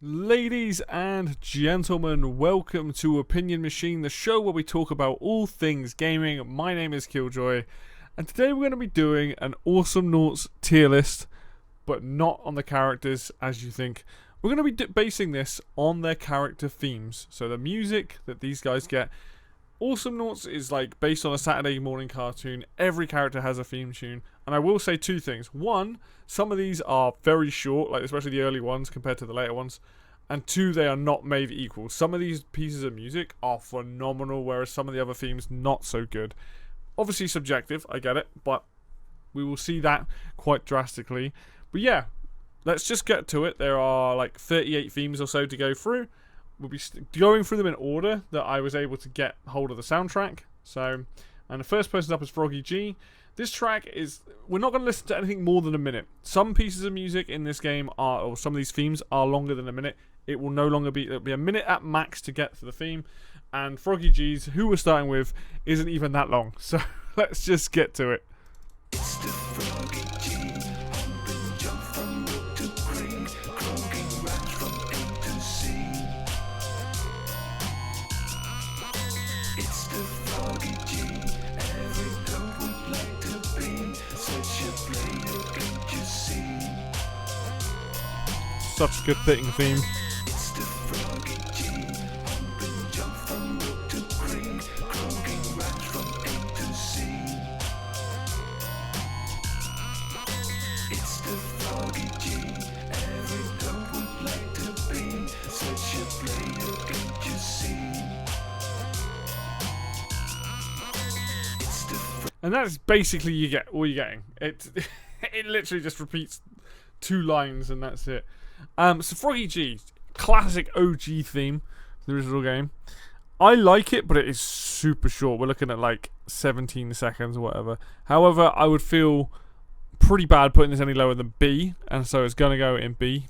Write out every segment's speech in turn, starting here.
Ladies and gentlemen, welcome to Opinion Machine, the show where we talk about all things gaming. My name is Killjoy, and today we're going to be doing an Awesomenauts tier list, but not on the characters as you think. We're going to be basing this on their character themes, so the music that these guys get. Awesomenauts is like based on a Saturday morning cartoon. Every character has a theme tune, and I will say two things. One, some of these are very short, like especially the early ones compared to the later ones. And two, they are not made equal. Some of these pieces of music are phenomenal, whereas some of the other themes not so good. Obviously subjective, I get it, but we will see that quite drastically. But yeah, let's just get to it. There are like 38 themes or so to go through. We'll be going through them in order that I was able to get hold of the soundtrack. So, and the first person up is Froggy G. This track is, we're not going to listen to anything more than a minute. Some pieces of music in this game are, or some of these themes are longer than a minute. It will no longer be, it'll be a minute at max to get to the theme. And Froggy G's, who we're starting with, isn't even that long. So let's just get to it. It's the Froggy G, hump and jump from brook to creek, croaking rats from A to C. It's the Froggy G, every goat would like to be such a player, can't you see? Such a good fitting theme. It's the Froggy G, hump and jump from brook to creek, croaking rats from A to C. It's the Froggy G, every goat would like to be such a player, can't you see? It's the And that's basically you get all you're getting. It it literally just repeats two lines and that's it. So Froggy G, classic OG theme for the original game. I like it, but it is super short. We're looking at like 17 seconds or whatever. However, I would feel pretty bad putting this any lower than B, and so it's gonna go in B.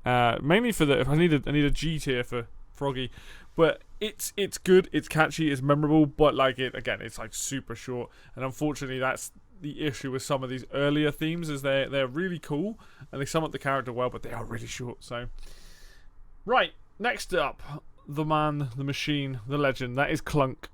Mainly for the if I need a G tier for Froggy, but it's good, it's catchy, it's memorable, but like it again, it's like super short, and unfortunately that's the issue with some of these earlier themes is they're really cool and they sum up the character well, but they are really short. So right, next up, the man, the machine, the legend, that is Clunk.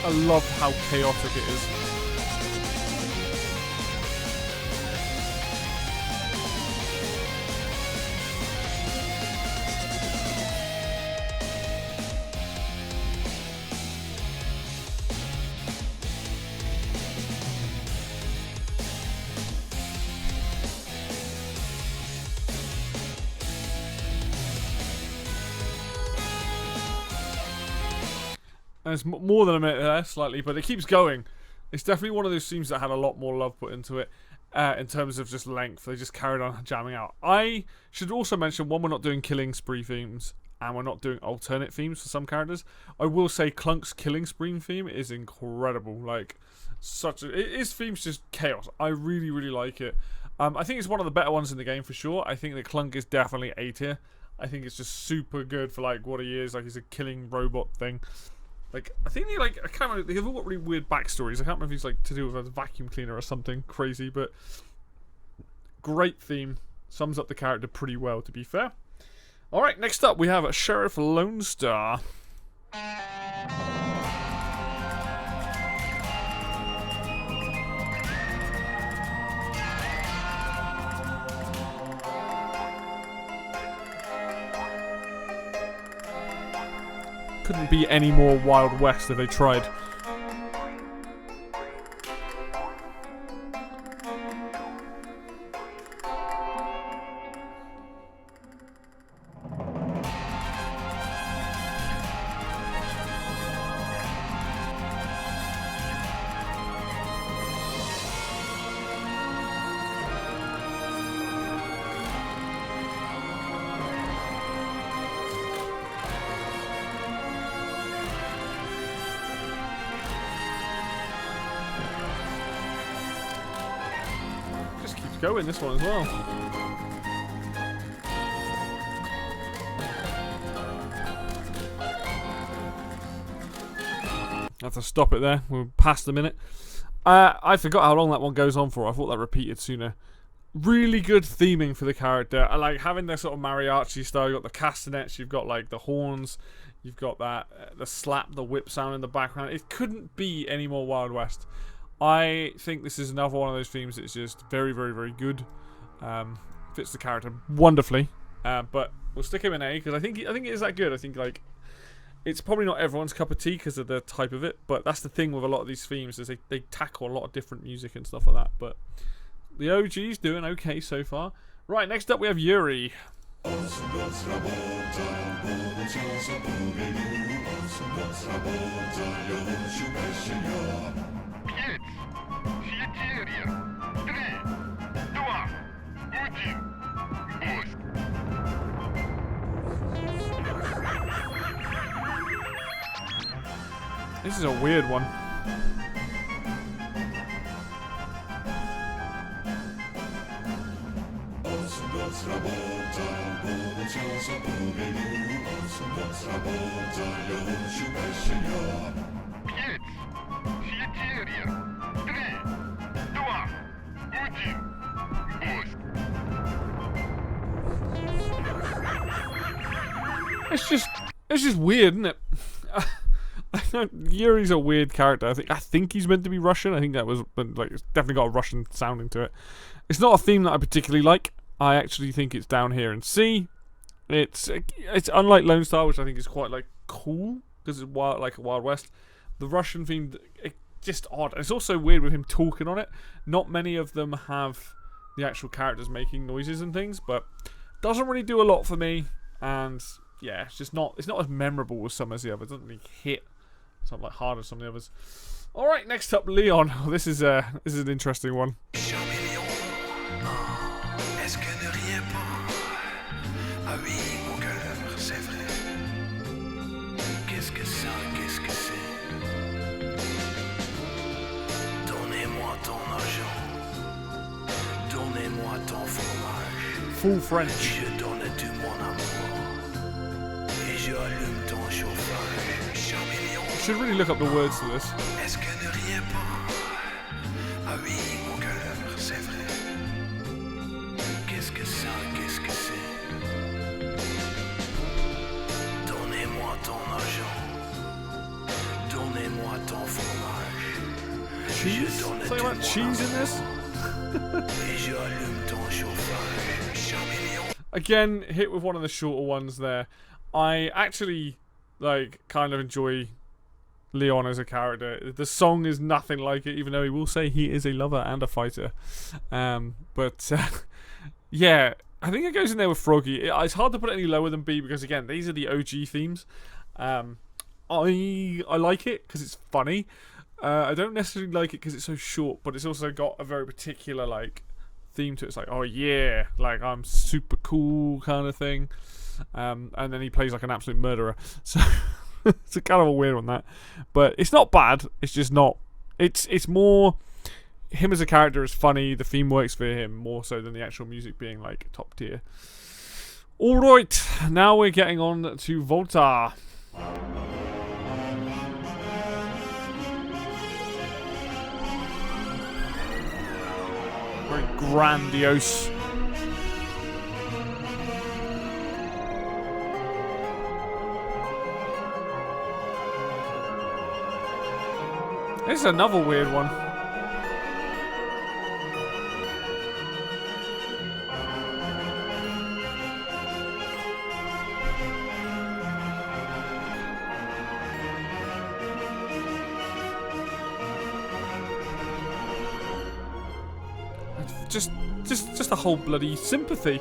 I love how chaotic it is. And it's more than a minute there, slightly, but it keeps going. It's definitely one of those themes that had a lot more love put into it in terms of just length. They just carried on jamming out. I should also mention, one, we're not doing killing spree themes, and we're not doing alternate themes for some characters. I will say Clunk's killing spree theme is incredible. Like, his theme's just chaos. I really, really like it. I think it's one of the better ones in the game for sure. I think that Clunk is definitely A tier. I think it's just super good for like what he is. Like, he's a killing robot thing. Like, I think I can't remember, they've all got really weird backstories. I can't remember if he's like to do with a vacuum cleaner or something crazy, but great theme. Sums up the character pretty well, to be fair. Alright, next up we have Sheriff Lone Star. Couldn't be any more Wild West if they tried. go in this one as well. I have to stop it there. We're past the minute. I forgot how long that one goes on for. I thought that repeated sooner. Really good theming for the character. I like having the sort of mariachi style. You've got the castanets, you've got like the horns, you've got that the slap, the whip sound in the background. It couldn't be any more Wild West. I think this is another one of those themes that's just very, very, very good. Fits the character wonderfully. But we'll stick him in A because I think it is that good. I think like it's probably not everyone's cup of tea because of the type of it, but that's the thing with a lot of these themes is they tackle a lot of different music and stuff like that. But the OG's doing okay so far. Right, next up we have Yuri. This is a weird one. It's just weird, isn't it? Yuri's a weird character. I think he's meant to be Russian. I think that was like it's definitely got a Russian sounding to it. It's not a theme that I particularly like. I actually think it's down here in C. It's unlike Lone Star, which I think is quite like cool because it's like a Wild West. The Russian theme, it's just odd. It's also weird with him talking on it. Not many of them have the actual characters making noises and things, but doesn't really do a lot for me. And yeah, it's not as memorable as some as the others. It doesn't really hit something like hard as some of the others. All right, next up, Leon. This is an interesting one. Full French. Should really look up the words to this. Cheese? Something about cheese in this? Again, hit with one of the shorter ones there. I actually kind of enjoy Leon as a character. The song is nothing like it, even though he will say he is a lover and a fighter. Yeah, I think it goes in there with Froggy. It's hard to put it any lower than B because again, these are the OG themes. I like it because it's funny. I don't necessarily like it because it's so short, but it's also got a very particular theme to it. It's like, oh yeah, like I'm super cool kind of thing. And then he plays like an absolute murderer. So it's a kind of a weird one that, but it's not bad. It's just not. It's more him as a character is funny. The theme works for him more so than the actual music being like top tier. All right, now we're getting on to Volta. Very grandiose. This is another weird one. Just a whole bloody symphony.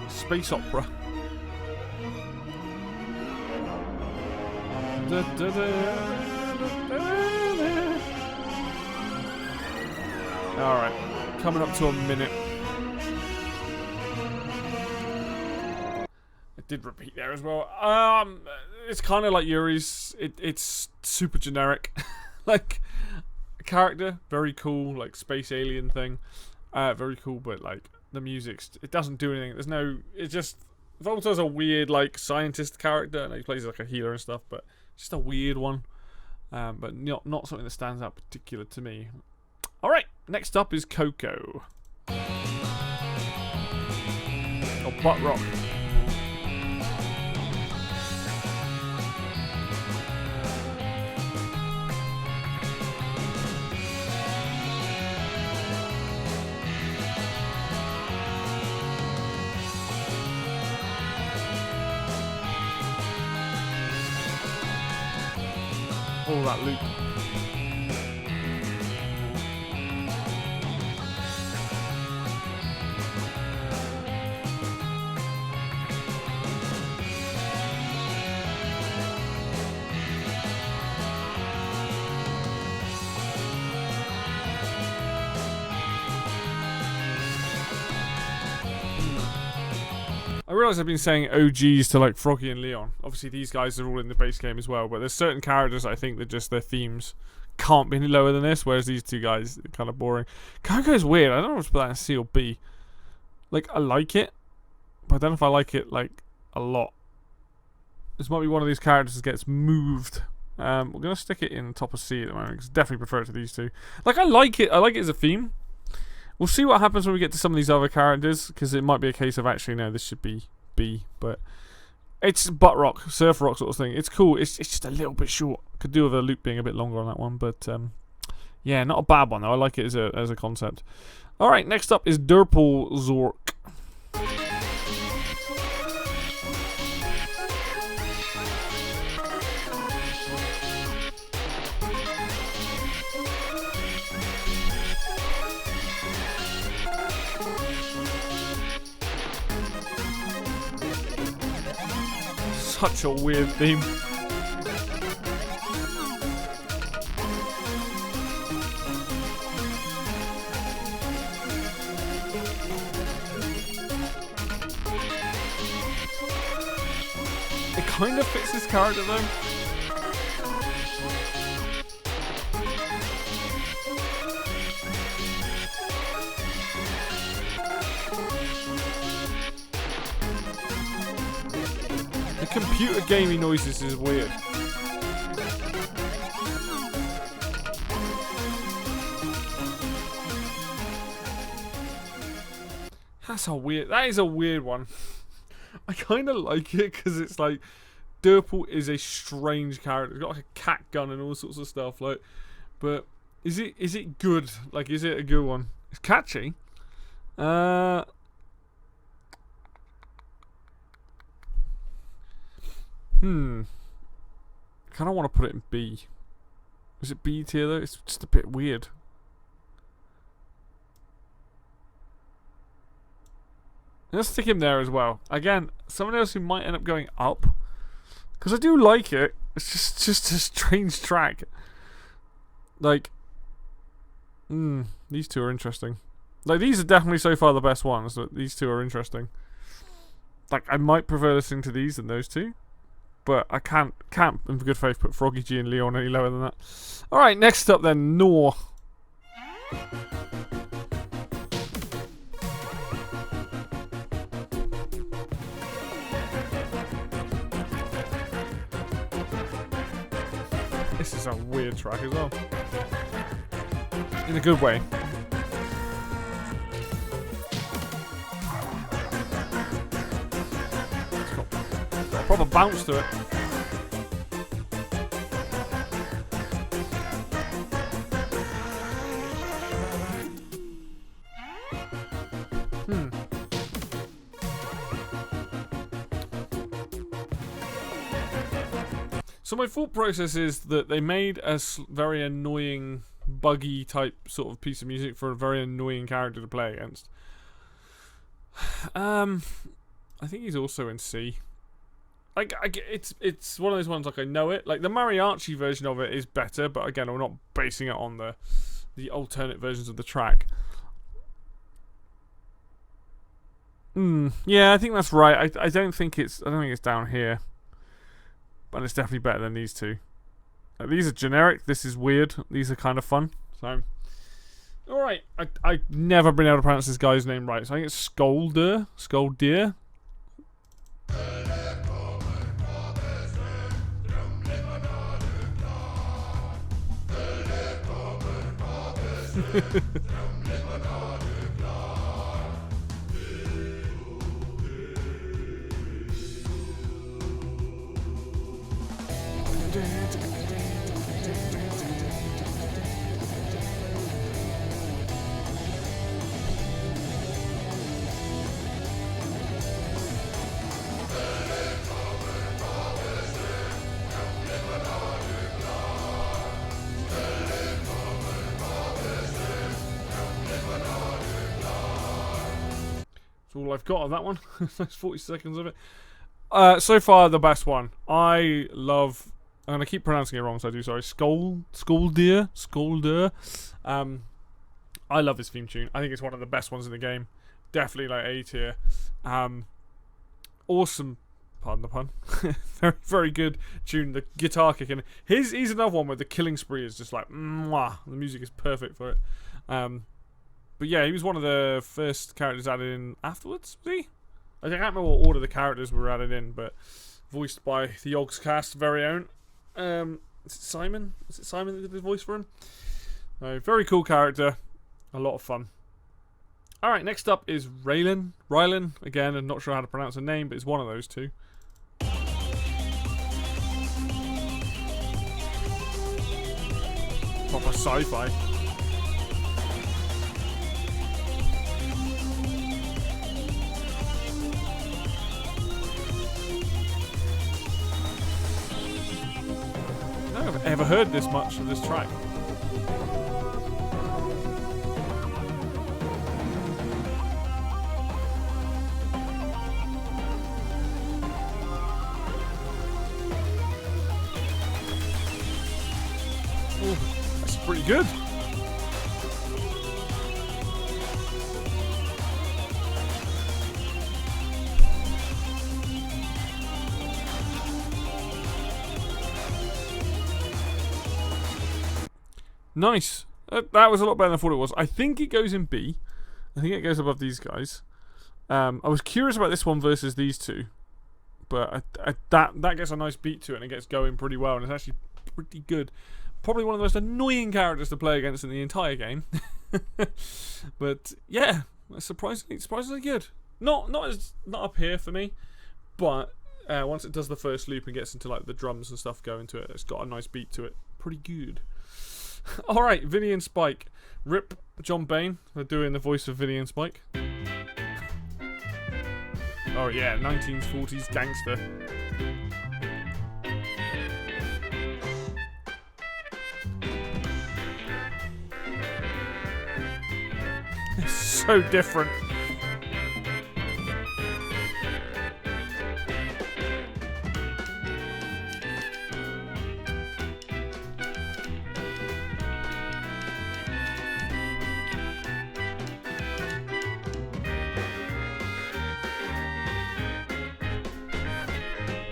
Space opera. Alright, coming up to a minute. It did repeat there as well. It's kind of like Yuri's. It's super generic. character, very cool, like space alien thing. Very cool, but like the music, it doesn't do anything. There's no, it just, Voltor's a weird like scientist character, and he plays like a healer and stuff, but just a weird one. But not something that stands out particular to me. All right, next up is Coco. Or Butt Rock. All that loop. I realise I've been saying OGs to like Froggy and Leon. Obviously these guys are all in the base game as well, but there's certain characters I think that just their themes can't be any lower than this, whereas these two guys are kind of boring. Coco's weird. I don't know if to put that in C or B. Like, I like it, but I don't know if I like it like a lot. This might be one of these characters that gets moved. We're gonna stick it in the top of C at the moment because I definitely prefer it to these two. Like, I like it as a theme. We'll see what happens when we get to some of these other characters, because it might be a case of actually no, this should be B, but it's butt rock, surf rock sort of thing. It's cool. It's just a little bit short. Could do with a loop being a bit longer on that one, but yeah, not a bad one though. I like it as a concept. All right, next up is Derpal Zork. Such a weird theme. It kind of fits his character though. The computer gaming noises is weird. That is a weird one. I kind of like it because it's like Derpal is a strange character. He's got like a cat gun and all sorts of stuff. Like, but is it good? Like, is it a good one? It's catchy. Kind of want to put it in B. Is it B tier though? It's just a bit weird. Let's stick him there as well. Again, someone else who might end up going up, because I do like it. It's just a strange track. Like, these two are interesting. Like, these are definitely so far the best ones. But these two are interesting. Like, I might prefer listening to these than those two, but I can't in good faith put Froggy G and Leon any lower than that. All right, next up then, Nor. This is a weird track as well. In a good way. It's got a proper bounce to it. So my thought process is that they made a very annoying, buggy type sort of piece of music for a very annoying character to play against. I think he's also in C. Like, it's one of those ones, like, I know it. Like, the mariachi version of it is better, but again, we're not basing it on the alternate versions of the track. Yeah, I think that's right. I don't think it's down here. But it's definitely better than these two. These are generic. This is weird. These are kind of fun. So, alright. I've never been able to pronounce this guy's name right. So I think it's Skolder. Skoldir. That's all I've got on that one. That's 40 seconds of it. So far, the best one. I love... I'm going to keep pronouncing it wrong, so I do, sorry. Skoldir. I love this theme tune. I think it's one of the best ones in the game. Definitely like A tier. Awesome. Pardon the pun. Very, very good tune. The guitar kick. And he's another one where the killing spree is just like, mwah. The music is perfect for it. But yeah, he was one of the first characters added in afterwards, was he? I can't remember what order the characters were added in, but voiced by the Yogscast very own. Is it Simon? Is it Simon that did the voice for him? Very cool character. A lot of fun. Alright, next up is Rylan. Again, I'm not sure how to pronounce her name, but it's one of those two. Proper sci-fi. I don't think I've ever heard this much of this track. Ooh, that's pretty good. Nice. That was a lot better than I thought it was. I think it goes in B. I think it goes above these guys. I was curious about this one versus these two, but that gets a nice beat to it and it gets going pretty well, and it's actually pretty good. Probably one of the most annoying characters to play against in the entire game. But yeah, surprisingly good. Not up here for me, but once it does the first loop and gets into like the drums and stuff going to it, it's got a nice beat to it. Pretty good. Alright, Vinny and Spike. Rip John Bain for doing the voice of Vinny and Spike. Oh yeah, 1940s gangster. It's so different.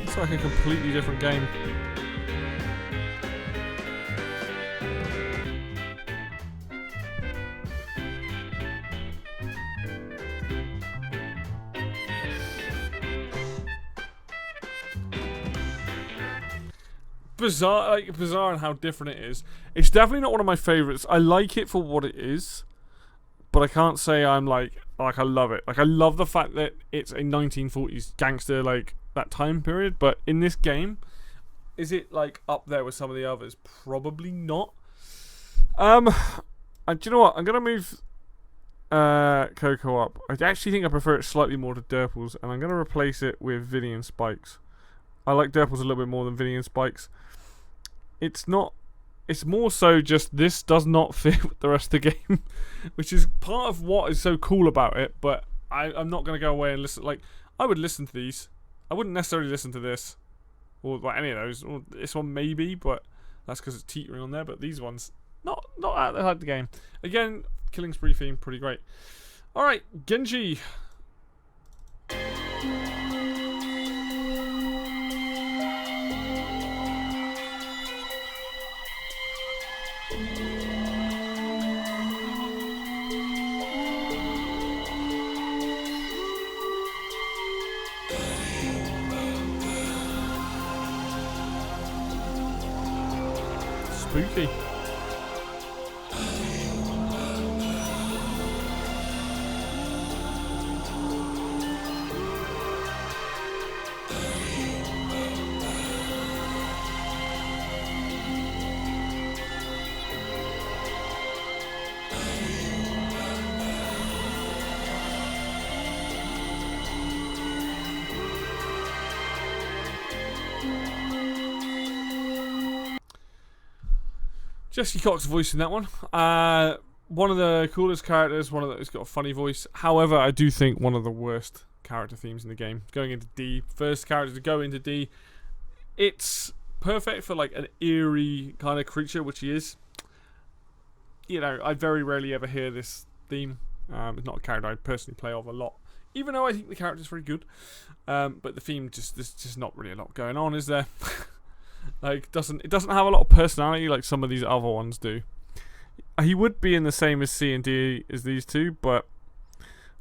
It's like a completely different game. Bizarre in how different it is. It's definitely not one of my favourites. I like it for what it is, but I can't say I'm like I love it. Like, I love the fact that it's a 1940s gangster, like, that time period, but in this game, is it like up there with some of the others? Probably not. And do you know what? I'm gonna move Coco up. I actually think I prefer it slightly more to Derples, and I'm gonna replace it with Vinny and Spikes. I like Derples a little bit more than Vinny and Spikes. It's not. It's more so just this does not fit with the rest of the game, which is part of what is so cool about it. But I'm not gonna go away and listen. Like, I would listen to these. I wouldn't necessarily listen to this, or like any of those, or this one maybe, but that's because it's teetering on there. But these ones, not at the heart of the game. Again, Killing Spree theme, pretty great. All right, Genji. Spooky. Jesse Cox voice in that one. One of the coolest characters, one of who's got a funny voice. However, I do think one of the worst character themes in the game. Going into D, first character to go into D. It's perfect for like an eerie kind of creature, which he is. You know, I very rarely ever hear this theme. It's not a character I personally play of a lot, even though I think the character's very good. But the theme there's just not really a lot going on, is there? Like it doesn't have a lot of personality like some of these other ones do. He would be in the same as C and D as these two, but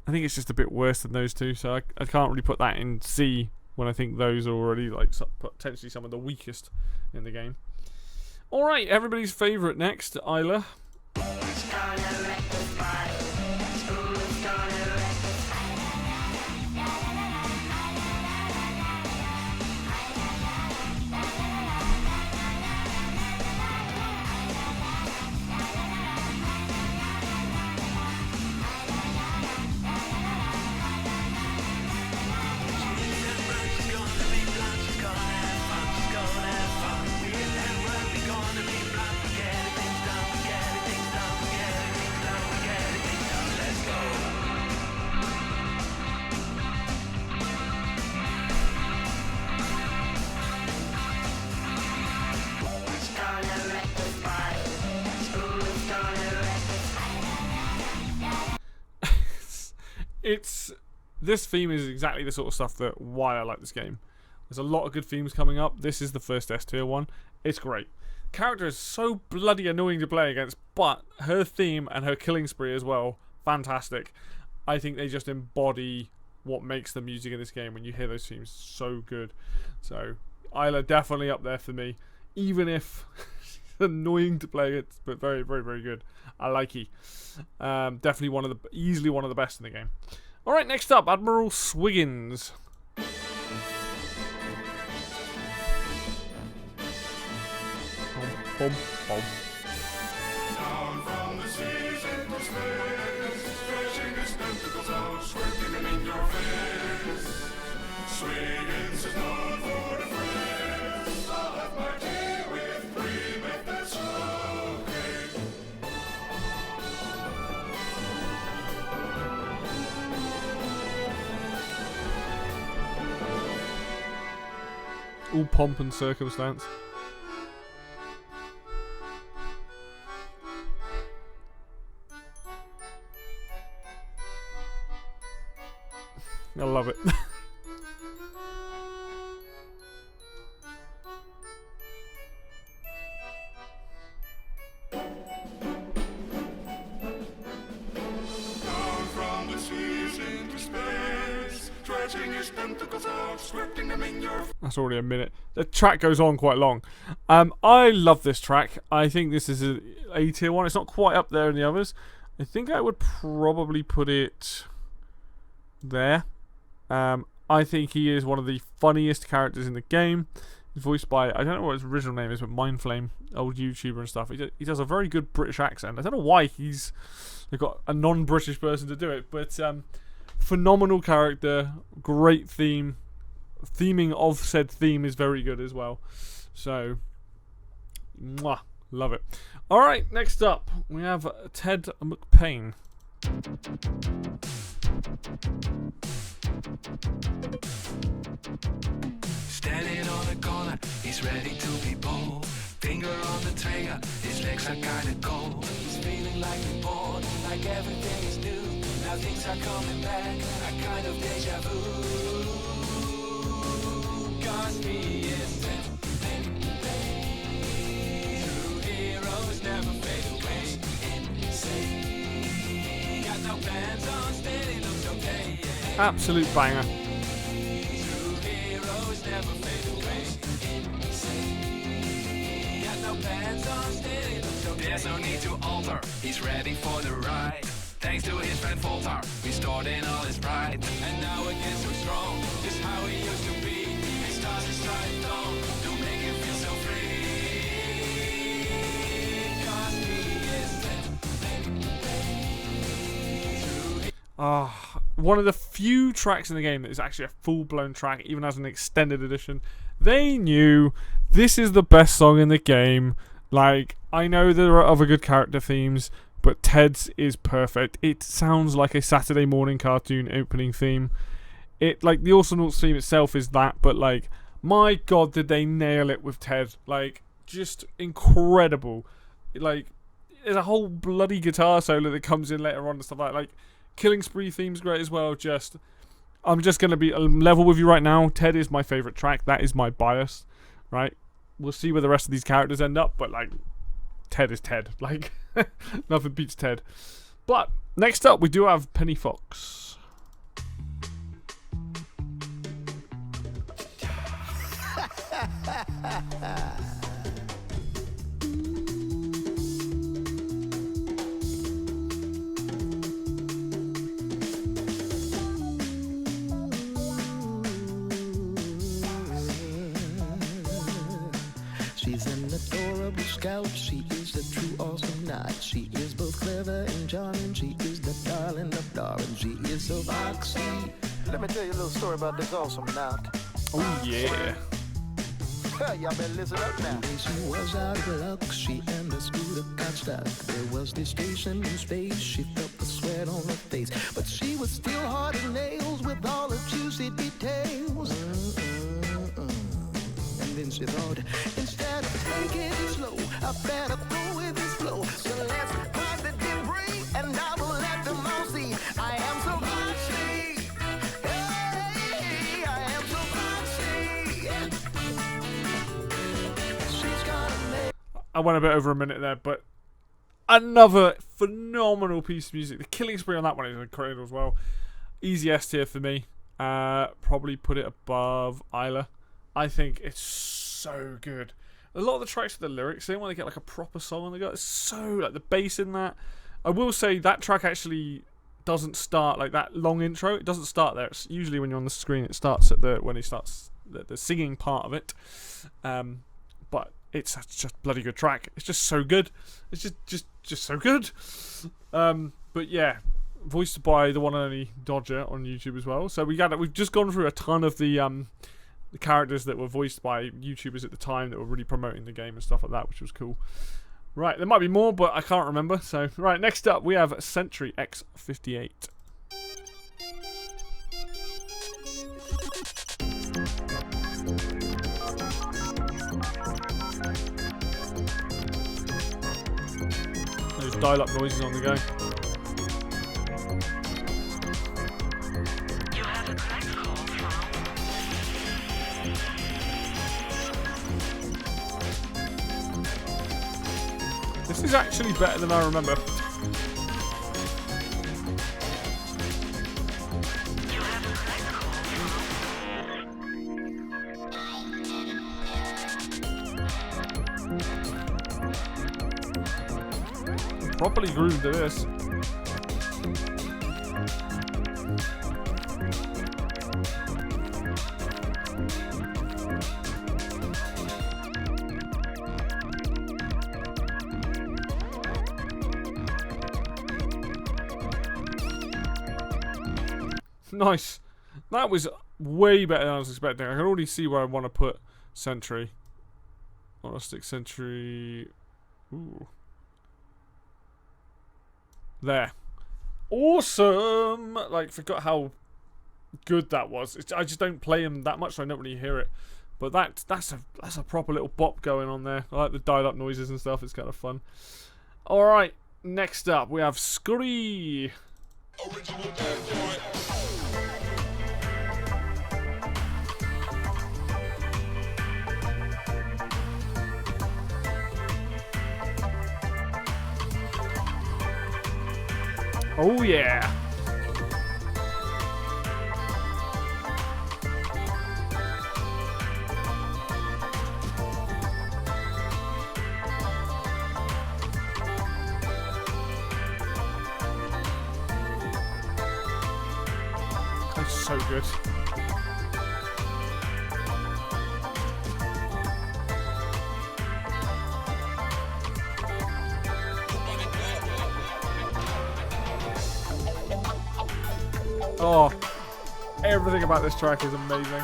I think it's just a bit worse than those two. So I can't really put that in C when I think those are already like potentially some of the weakest in the game. All right, everybody's favorite next, Isla. This theme is exactly the sort of stuff that why I like this game. There's a lot of good themes coming up. This is the first S tier one. It's great. Character is so bloody annoying to play against, but her theme and her killing spree as well, fantastic. I think they just embody what makes the music in this game when you hear those themes. So good. So Isla definitely up there for me, even if she's annoying to play against, but very, very, very good. I like it. Definitely easily one of the best in the game. All right, next up, Admiral Swiggins. Bum, bum, bum. Down from the seas into space, stretching his tentacles out, squirting them in your face. Swiggins is known for the phrase, I'll have my tea with 3 methods smoking. All pomp and circumstance. I love it. Down from the seas into space, stretching his tentacles out, squirting them in your face. That's already a minute. The track goes on quite long. I love this track. I think this is a tier one. It's not quite up there in the others. I think I would probably put it there. I think he is one of the funniest characters in the game. He's voiced by, I don't know what his original name is, but Mindflame, old YouTuber and stuff. He does a very good British accent. I don't know why they've got a non-British person to do it, but phenomenal character, great theme. Theming of said theme is very good as well. So, mwah, love it. All right, next up we have Ted McPain. Standing on a corner, he's ready to be bold. Finger on the trigger, his legs are kinda cold. He's feeling like reborn, like everything is new. Now things are coming back, a kind of deja vu. Cause he is true heroes never fade away. Insane, got no plans on steady, looks okay. Absolute banger. fans are still. So there's no need to alter, he's ready for the ride. Thanks to his friend Voltar, restored in all his pride. And now again so strong, just how he used to be. His stars is striped on, don't make him feel so free. 'Cause he is one of the few tracks in the game that is actually a full-blown track, even as an extended edition. They knew this is the best song in the game. Like, I know there are other good character themes, but Ted's is perfect. It sounds like a Saturday morning cartoon opening theme. It, like, the Awesomenauts theme itself is that, but, like, my god, did they nail it with Ted. Like, just incredible. Like, there's a whole bloody guitar solo that comes in later on and stuff like that. Like, Killing Spree theme's great as well. I'm just going to be level with you right now. Ted is my favourite track. That is my bias, right? We'll see where the rest of these characters end up, but, like, Ted is Ted. Like, nothing beats Ted. But, next up, we do have Penny Fox. She's an adorable scout, she is a true Awesomenaut. She is both clever and charming, she is the darling of darling, she is so foxy. Let me tell you a little story about this Awesomenaut. Oh, yeah. Y'all better listen up now. When she was out of luck, she and the scooter got stuck. There was this station in space, she felt the sweat on her face. But she was still hard as nails with all her juicy details. And then she thought, instead of taking it slow, I better go with this flow. So let's find the debris, and I will let them all see I am so foxy. Hey, I am so foxy. She's gonna make. I went a bit over a minute there, but another phenomenal piece of music. The Killing Spree on that one is incredible as well. Easy S tier for me. Probably put it above Isla. I think it's so good. A lot of the tracks with the lyrics in, when they get like a proper song on the go, it's so, like, the bass in that. I will say that track actually doesn't start, like, that long intro. It doesn't start there. It's usually when you're on the screen, it starts at when he starts the singing part of it. But it's just bloody good track. It's just so good. It's just so good. But yeah, voiced by the one and only Dodger on YouTube as well. So we've just gone through a ton of the characters that were voiced by YouTubers at the time that were really promoting the game and stuff like that, which was cool. Right, there might be more, but I can't remember. So, right, next up we have Sentry X58. There's dial-up noises on the go. You have a correct call from. This is actually better than I remember. You have a correct call Properly grooved to this. Nice. That was way better than I was expecting. I can already see where I want to put Sentry. I want to stick Sentry. Ooh. There. Awesome! Like, forgot how good that was. I just don't play him that much, so I don't really hear it. But that's a proper little bop going on there. I like the dial-up noises and stuff. It's kind of fun. All right. Next up, we have Scurry. Original bad boy. Oh yeah. So good. Oh, everything about this track is amazing.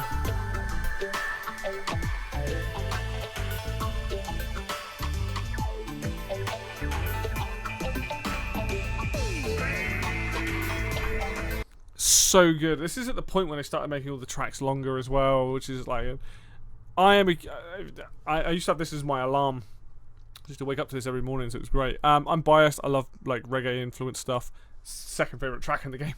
So good. This is at the point when they started making all the tracks longer as well, which is like, I used to have this as my alarm, just to wake up to this every morning, so it was great. I'm biased. I love like reggae influenced stuff. Second favorite track in the game,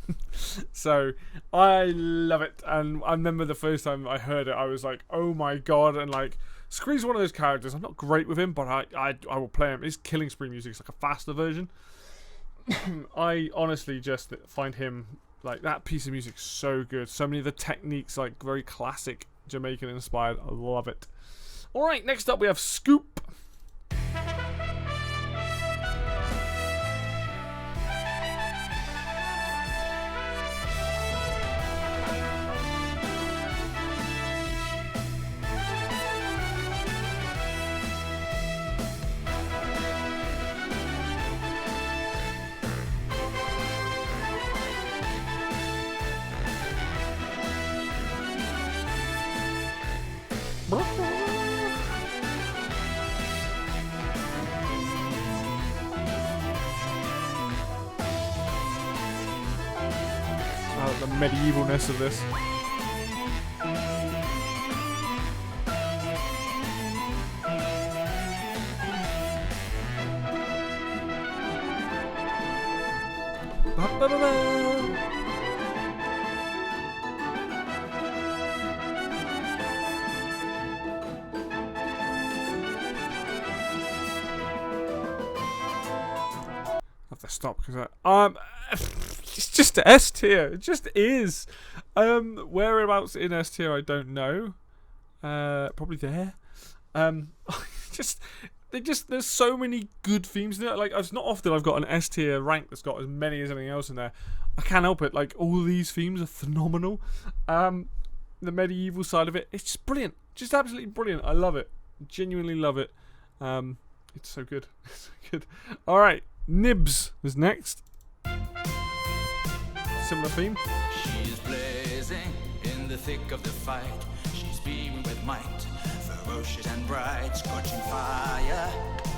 so I love it. And I remember the first time I heard it, I was like, oh my god. And like, Scree's one of those characters. I'm not great with him, but I will play him. His Killing Spree music is like a faster version. I honestly just find him, like, that piece of music so good. So many of the techniques, like, very classic Jamaican inspired. I love it. Alright, next up we have Scoop. The medievalness of this. I have to stop because it's just S tier. It just is. Whereabouts in S tier I don't know. Probably there. There's so many good themes in it. Like, it's not often I've got an S tier rank that's got as many as anything else in there. I can't help it. Like, all these themes are phenomenal. The medieval side of it, it's just brilliant. Just absolutely brilliant. I love it. Genuinely love it. It's so good. It's so good. All right, Nibs is next. Similar theme. She is blazing in the thick of the fight. She's beaming with might, ferocious and bright, scorching fire,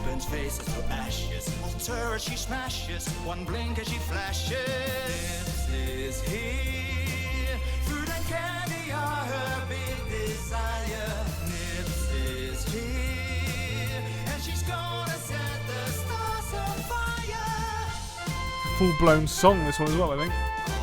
burns faces to ashes. All turrets she smashes, one blink as she flashes. This is here, fruit and candy are her big desire. Nibs is here, and she's gonna set the stars on fire. Full-blown song, this one as well, I think.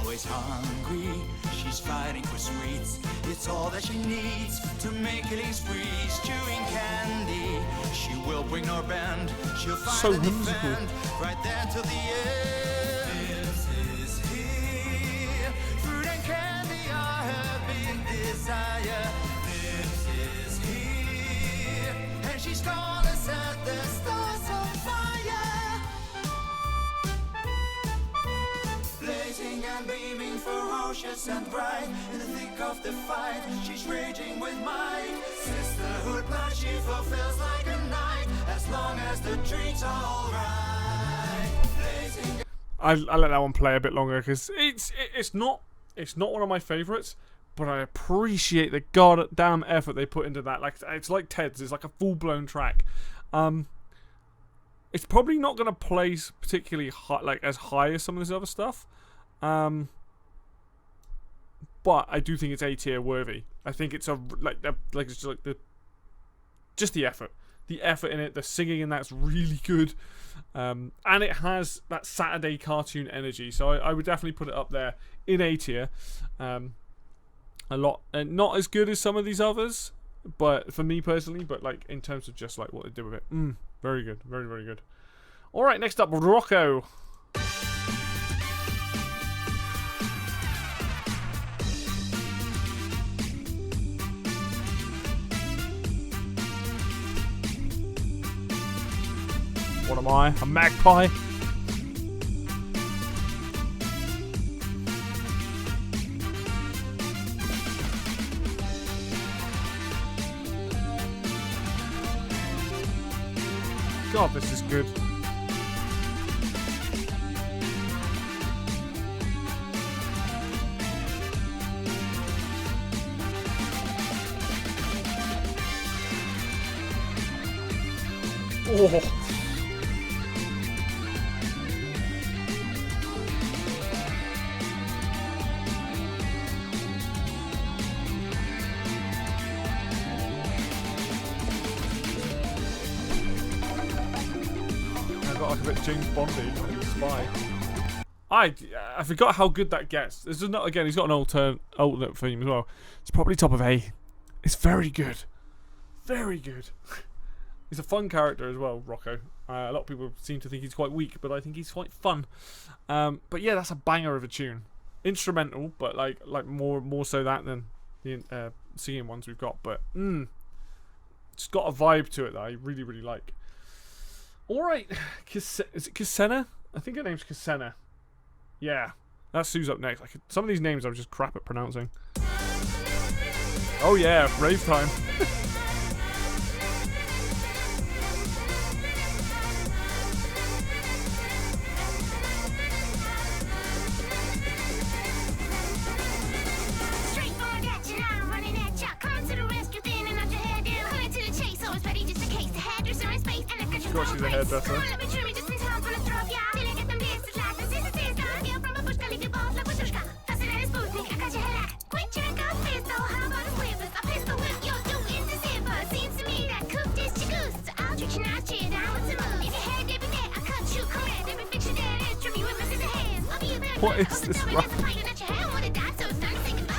Always hungry, she's fighting for sweets. It's all that she needs to make killing sprees. Chewing candy, she will bring nor bend. She'll find So and whimsical. defend right there to the end. This is here, fruit and candy are her big desire. This is here, and she's gonna set the stars on fire. Blazing and beaming, ferocious and bright, in the thick of the fight, she's raging with might. Sisterhood blood she fulfills like a knight, as long as the treat's alright. Blazing. I let that one play a bit longer because it's not one of my favourites, but I appreciate the goddamn effort they put into that. Like, it's like Ted's. It's like a full-blown track. It's probably not going to place particularly high, like as high as some of this other stuff. But I do think it's A tier worthy. I think it's just the effort. The effort in it, the singing in that's really good. And it has that Saturday cartoon energy. So I would definitely put it up there in A tier. A lot, not as good as some of these others, but for me personally, but like in terms of just like what they did with it, very good, very, very good. All right, next up, Rocco. What am I? A magpie? God, this is good. Oh. I got like a bit James Bondy, like spy. I forgot how good that gets. This is not, again, he's got an alternate theme as well. It's probably top of A. It's very good. Very good. He's a fun character as well, Rocco. A lot of people seem to think he's quite weak, but I think he's quite fun. But yeah, that's a banger of a tune. Instrumental, but like more so that than the singing ones we've got. But it's got a vibe to it that I really, really like. Alright, is it Cassena? I think her name's Cassena. Yeah, that's Sue's up next. Some of these names I'm just crap at pronouncing. Oh yeah, rave time. Straightforward at you now, running at ya. Come to the rescue, thinning out your hair down. Coming to the chase, always ready just in case. The hairdresser in space, and I got you. Of course, she's a hairdresser. Come on, let me trim you just in time for the throw, yeah. Till I get them blisters like the sister says, gone. Feel from a bush, leave you both like Watushka. Tossing at his Sputnik, I got your head out. Quit your gun fist, oh, how about a whippers? A pistol whip, you'll do is the zipper. Seems to me that cooked is too good. So I'll treat you not cheer down with some move. If your head dip in there, I cut you correct. If it fix you dead, it's trim you with my scissor hands. I'll be your bad What guy. is I'll this tell me rap? that's a fight at your hand. What it died, so it's time to say goodbye.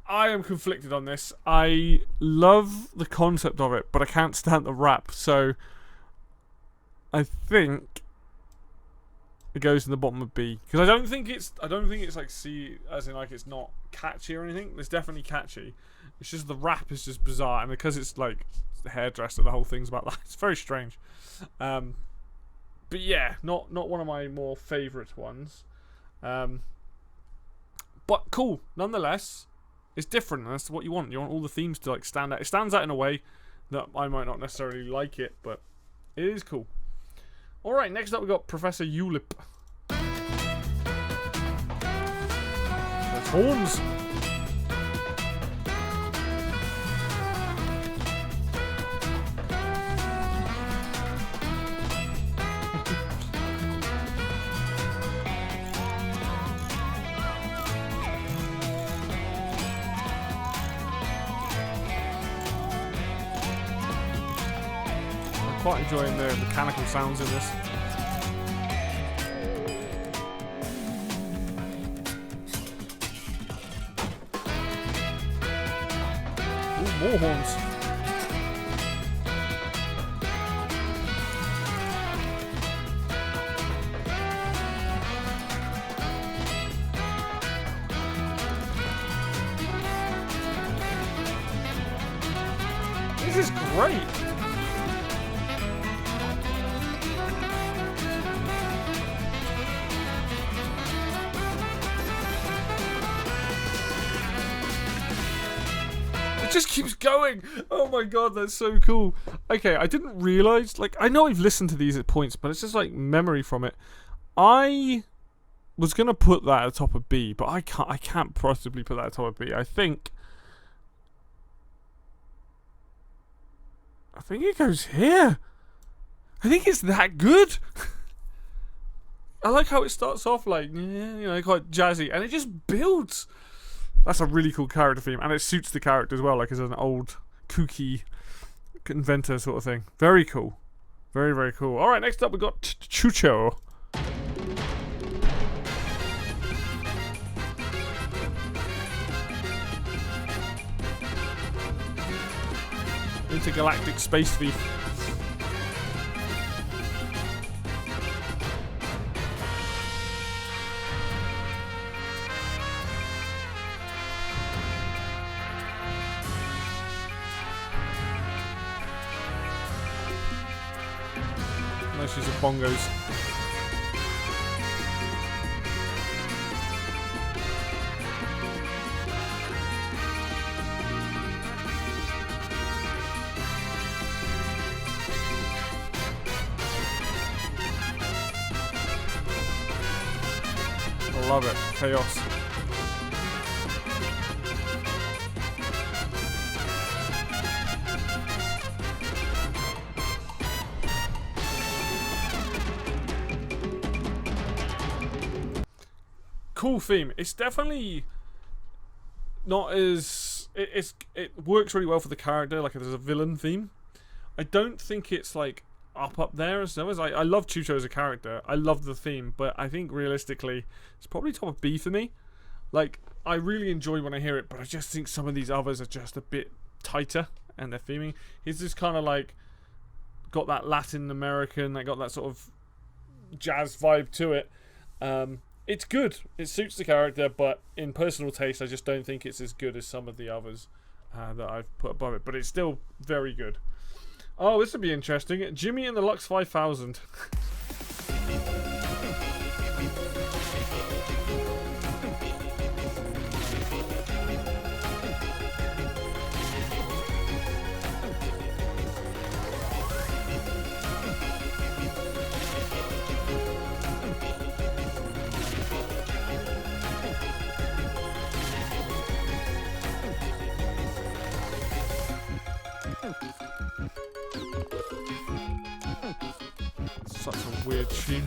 I am conflicted on this. I love the concept of it, but I can't stand the rap. So I think it goes in the bottom of B because I don't think it's like C, as in like it's not catchy or anything. It's definitely catchy. It's just the rap is just bizarre, and because it's like the hairdresser, the whole thing's about that. It's very strange. But yeah, not one of my more favourite ones. But cool nonetheless. It's different, and that's what you want. You want all the themes to like stand out. It stands out in a way that I might not necessarily like it, but it is cool. Alright, next up we got Professor Ulip. There's horns. Quite enjoying the mechanical sounds in this. Ooh, more horns. This is great. It just keeps going. Oh my god, that's so cool. Okay, I didn't realize, like, I know I've listened to these at points, but it's just like memory from it. I was gonna put that at the top of B, but I can't possibly put that at the top of B. I think it goes here. I think it's that good. I like how it starts off like, quite jazzy, and it just builds. That's a really cool character theme, and it suits the character as well, like as an old, kooky inventor sort of thing. Very cool. Very, very cool. Alright, next up we got Chucho. Intergalactic Space Thief. Nice use of bongos. I love it. Chaos. Cool theme. It's definitely not as it works really well for the character. Like there's a villain theme. I don't think it's like up there as others. I love Chucho as a character. I love the theme, but I think realistically it's probably top of B for me. Like I really enjoy when I hear it, but I just think some of these others are just a bit tighter and their theming. He's just kind of like got that Latin American, they got that sort of jazz vibe to it. It's good. It suits the character, but in personal taste, I just don't think it's as good as some of the others that I've put above it. But it's still very good. Oh, this would be interesting. Jimmy and the Lux 5000. Such a weird tune.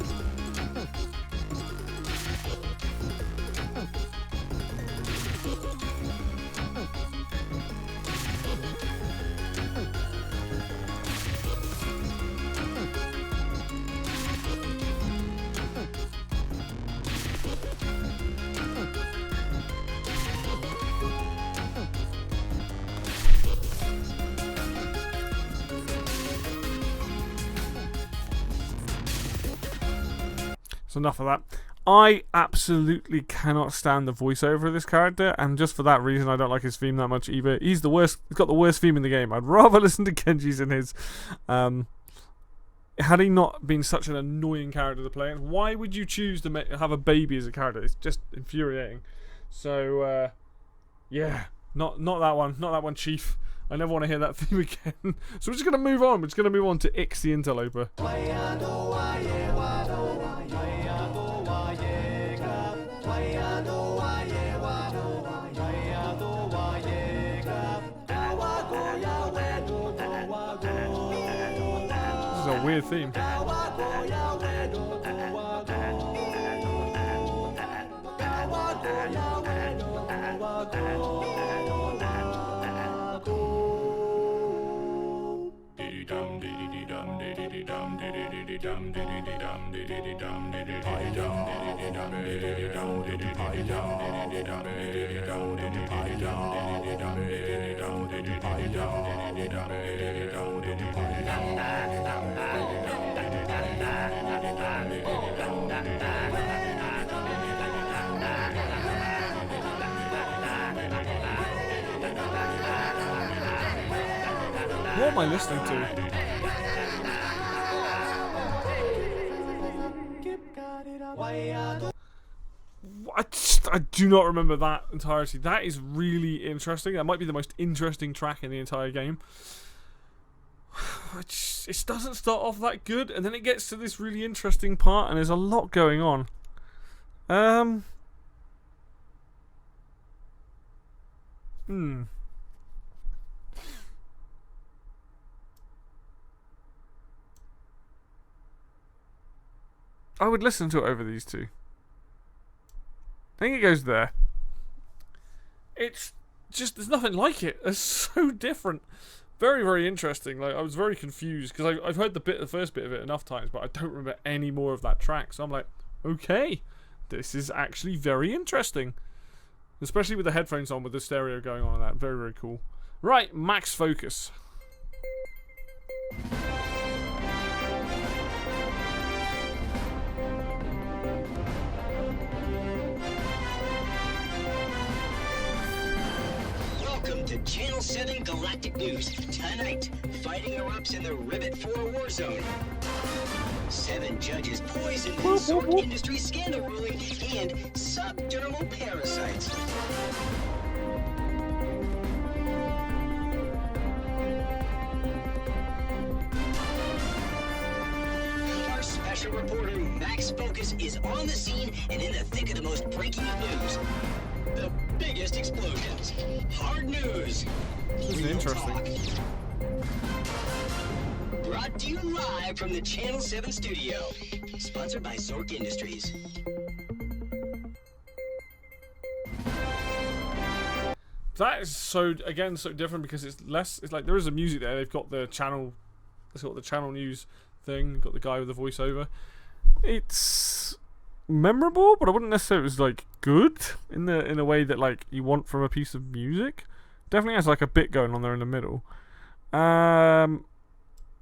So enough of that. I absolutely cannot stand the voiceover of this character, and just for that reason I don't like his theme that much either. He's the worst. He's got the worst theme in the game. I'd rather listen to Kenji's than his. Had he not been such an annoying character to play, and why would you choose to have a baby as a character? It's just infuriating. So yeah, not that one. Not that one, Chief. I never want to hear that theme again. So we're just going to move on. We're just going to move on to Ix the Interloper. This is a weird theme. What am I listening to? I do not remember that entirety. That is really interesting. That might be the most interesting track in the entire game. It doesn't start off that good, and then it gets to this really interesting part, and there's a lot going on. I would listen to it over these two. I think it goes there. It's just, there's nothing like it. It's so different. Very, very interesting. Like, I was very confused because I've heard the first bit of it enough times, but I don't remember any more of that track. So I'm like, okay, this is actually very interesting. Especially with the headphones on, with the stereo going on and that. Very, very cool. Right, max focus. Welcome to Channel 7 Galactic News. Tonight, fighting erupts in the Ribbit 4 war zone. 7 judges poisoned in Zork Industries scandal ruling, and subdermal parasites. Our special reporter Max Focus is on the scene and in the thick of the most breaking news. The biggest explosions. Hard news. This is Real interesting. talk. Brought to you live from the Channel 7 studio. Sponsored by Zork Industries. That is so different because it's less. It's like there is a music there. They've got the channel. It's got the channel news thing. Got the guy with the voiceover. It's memorable, but I wouldn't necessarily. It was like good in a way that like you want from a piece of music. Definitely has like a bit going on there in the middle. I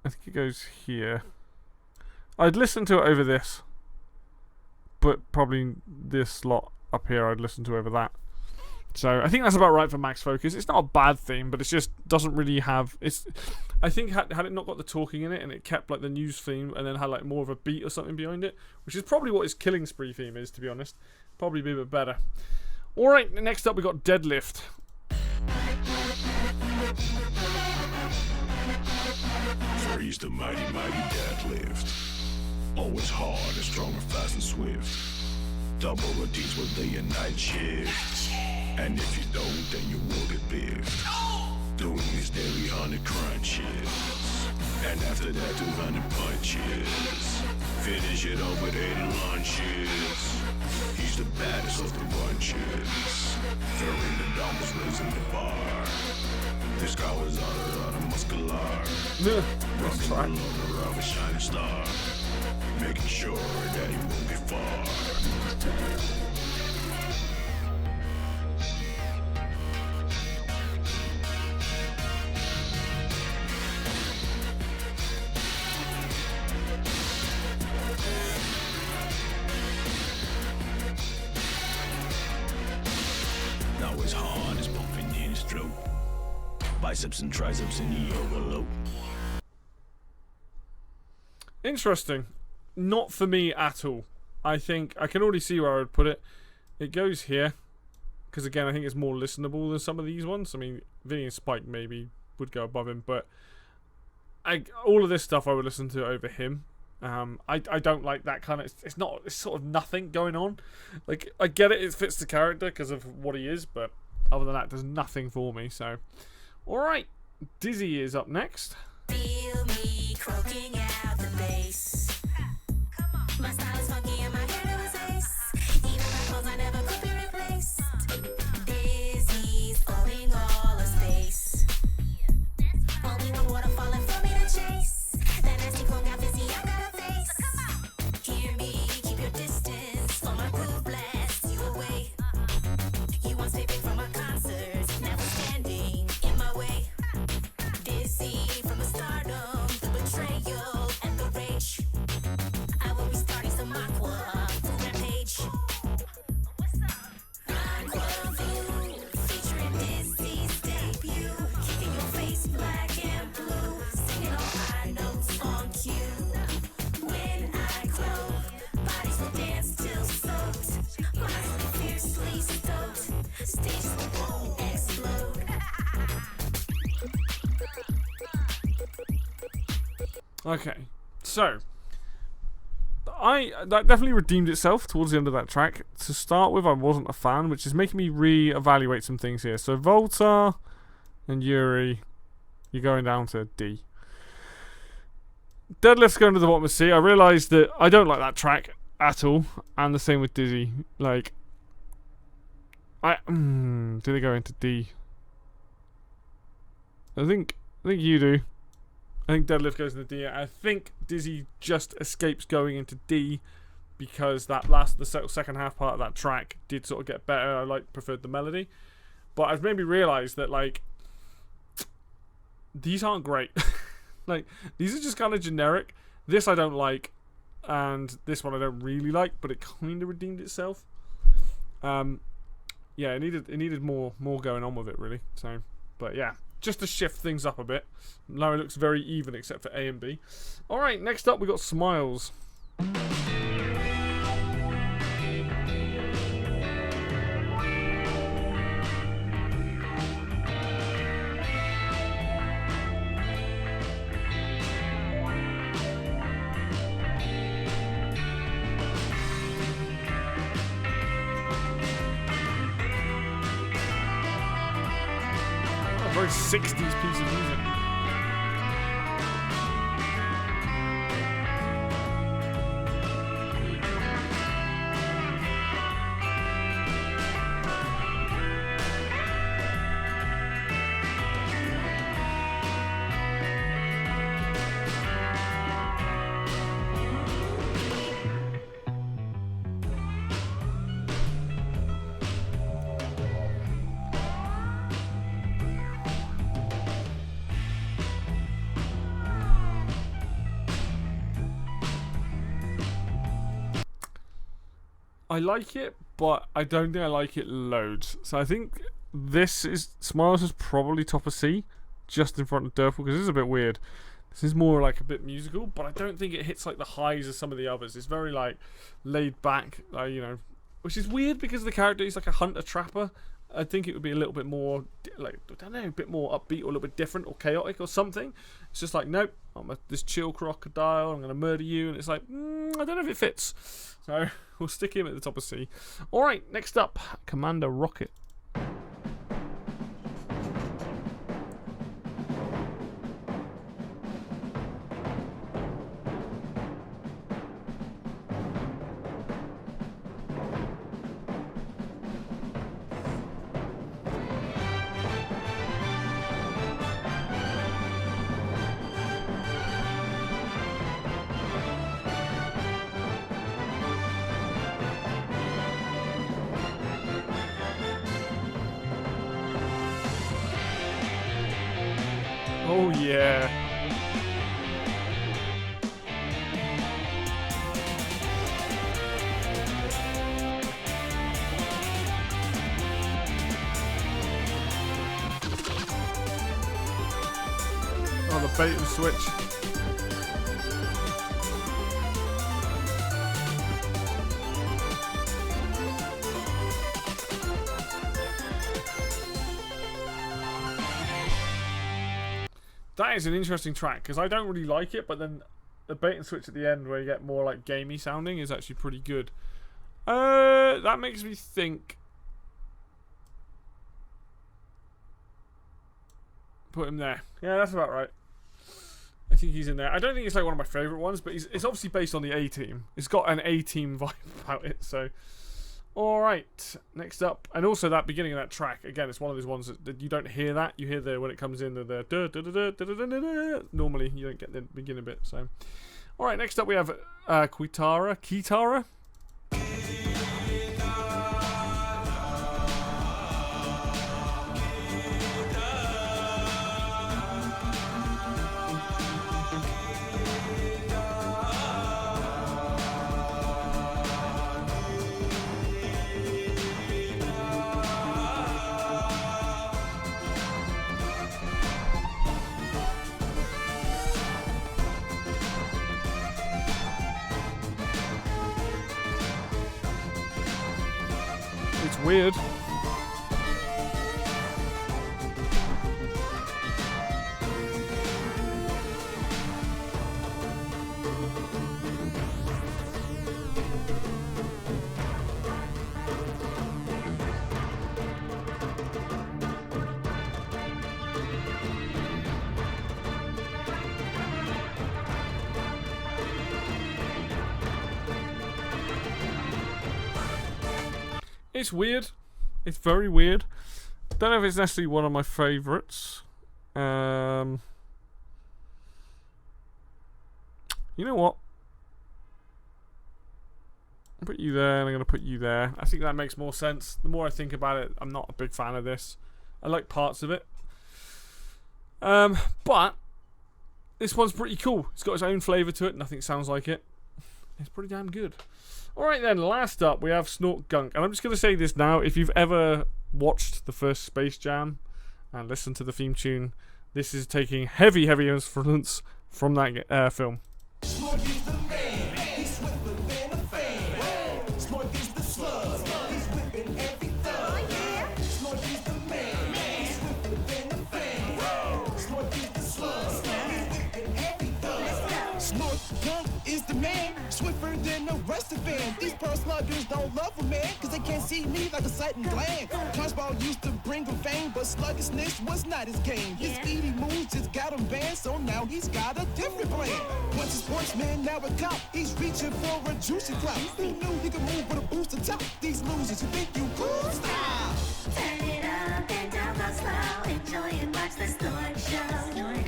think it goes here. I'd listen to it over this, but probably this lot up here I'd listen to over that. So I think that's about right for Max Focus. It's not a bad theme, but it just doesn't really have. I think had it not got the talking in it, and it kept like the news theme, and then had like more of a beat or something behind it, which is probably what his Killing Spree theme is, to be honest. Probably be a bit better. All right, next up we got Deadlift. Freeze the mighty, mighty deadlift. Always hard and stronger, fast and swift. Double routines with day and night shifts. And if you don't, then you will get biffed. Doing his daily 100 crunches. And after that, 200 punches. Finish it up with 80 lunches. He's the baddest of the bunches. Throwing the dumbbells, raising the bar. This guy was on a muscular. That's right. Running around a shining star. Making sure that he won't get far. Now his heart is pumping in his throat. Biceps and triceps in the overload. Interesting. Not for me at all. I think I can already see where I would put it. It goes here. Because again, I think it's more listenable than some of these ones. I mean, Vinny and Spike maybe would go above him, but all of this stuff I would listen to over him. I don't like that kind of. It's sort of nothing going on. Like I get it fits the character because of what he is, but other than that, there's nothing for me. So, all right, Dizzy is up next. Feel me croaking out the bass. My style is funky and my hair was ace. Even my clothes I never could be replaced. Dizzy's owning all of space. Only one water falling for me to chase. That nasty clone got busy, I got a face. Hear me, keep your distance. For my groove blast you away. You want taping from a concert, never standing in my way. Dizzy from the stardom, the betrayal and the rage. I will be starting some aqua full rampage. Aqua view featuring Dizzy's debut, kicking your face black and blue, singing all high notes on cue. When I glow, bodies will dance till soaked, minds will be fiercely stoked, stages will explode. Okay, so that definitely redeemed itself towards the end of that track. To start with, I wasn't a fan, which is making me re-evaluate some things here. So Volta and Yuri, you're going down to D. Deadlift's going to the bottom of C. I realised that I don't like that track at all, and the same with Dizzy. Like, do they go into D? I think you do. I think Deadlift goes into D. I think Dizzy just escapes going into D because the second half part of that track did sort of get better. I preferred the melody, but I've maybe realised that like these aren't great. Like these are just kind of generic. This I don't like, and this one I don't really like, but it kind of redeemed itself. Yeah, it needed more going on with it really. So, but yeah, just to shift things up a bit. Now it looks very even except for A and B. Alright, next up we got Smiles. Very 60s piece of music. I like it, but I don't think I like it loads. So I think Smiles is probably top of C, just in front of Durful, because this is a bit weird. This is more like a bit musical, but I don't think it hits like the highs of some of the others. It's very like laid back, you know, which is weird because the character is like a hunter trapper. I think it would be a little bit more, like, I don't know, a bit more upbeat or a little bit different or chaotic or something. It's just like, nope, I'm this chill crocodile, I'm going to murder you. And it's like, I don't know if it fits. So we'll stick him at the top of C. Alright, next up, Commander Rocket. Oh yeah. Oh, the bait and switch. That is an interesting track, because I don't really like it, but then the bait and switch at the end where you get more like gamey sounding is actually pretty good. That makes me think. Put him there. Yeah, that's about right. I think he's in there. I don't think it's like one of my favourite ones, but it's obviously based on the A-Team. It's got an A-Team vibe about it, so... Alright, next up, and also that beginning of that track, again, it's one of those ones that you don't hear that, you hear the, when it comes in, normally you don't get the beginning bit, so. Alright, next up we have Kitara? It's weird. It's weird. It's very weird. Don't know if it's necessarily one of my favourites. You know what? I'll put you there, and I'm going to put you there. I think that makes more sense. The more I think about it, I'm not a big fan of this. I like parts of it. But this one's pretty cool. It's got its own flavour to it. Nothing sounds like it. It's pretty damn good. Alright then, last up we have Snort Gunk. And I'm just going to say this now. If you've ever watched the first Space Jam, and listen to the theme tune. This is taking heavy influence from that film. Is the man swifter than the rest of them? These pearl sluggers don't love a man, cause they can't see me like a sight and gland. Punchball used to bring him fame, but sluggishness was not his game. His speedy moves just got him banned, so now he's got a different plan. Once a sportsman, now a cop, he's reaching for a juicy clout. He knew he could move with a booster top. These losers who think you cool, stop. Turn it up and down go slow. Enjoy and watch the Snort Show. Snort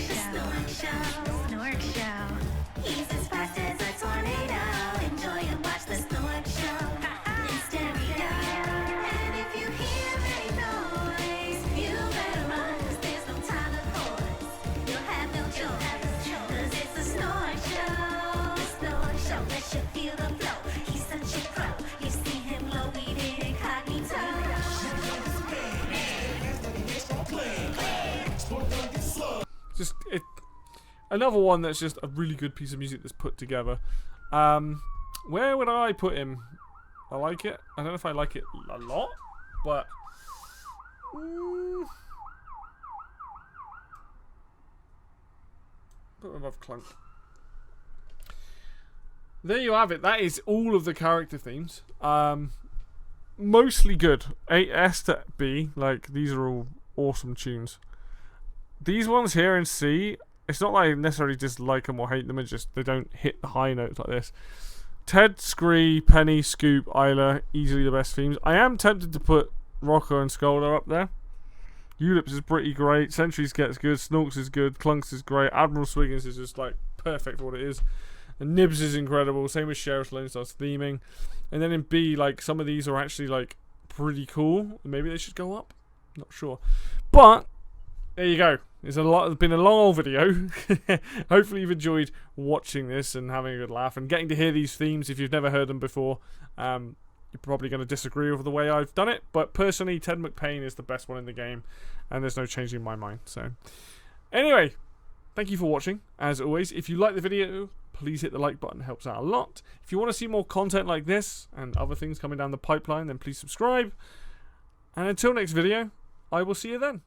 Show. Snort Show. He's as fast as a tornado. Enjoy and watch the Snort Show. In stereo. And if you hear any noise, you better run, 'cause there's no time to pause. You'll have no choice, 'cause it's the Snort Show. The Snort Show, let you feel the flow. He's such a pro. You see him located incognito. Just another one that's just a really good piece of music that's put together. Where would I put him? I like it. I don't know if I like it a lot, but put him above Clunk. There you have it. That is all of the character themes. Mostly good. A to B. Like, these are all awesome tunes. These ones here in C, it's not like I necessarily dislike them or hate them, it's just they don't hit the high notes like this. Ted, Scree, Penny, Scoop, Isla, easily the best themes. I am tempted to put Rocker and Scolder up there. Ulips is pretty great. Sentries gets good. Snorks is good. Clunks is great. Admiral Swiggins is just like perfect for what it is. And Nibs is incredible. Same with Sheriff Lone Star's theming. And then in B, like, some of these are actually like pretty cool. Maybe they should go up. Not sure. But there you go. It's been a long old video. Hopefully you've enjoyed watching this and having a good laugh and getting to hear these themes if you've never heard them before. You're probably going to disagree with the way I've done it, but personally, Ted McPain is the best one in the game, and there's no changing my mind. So, anyway, thank you for watching. As always, if you like the video, please hit the like button. It helps out a lot. If you want to see more content like this and other things coming down the pipeline, then please subscribe. And until next video, I will see you then.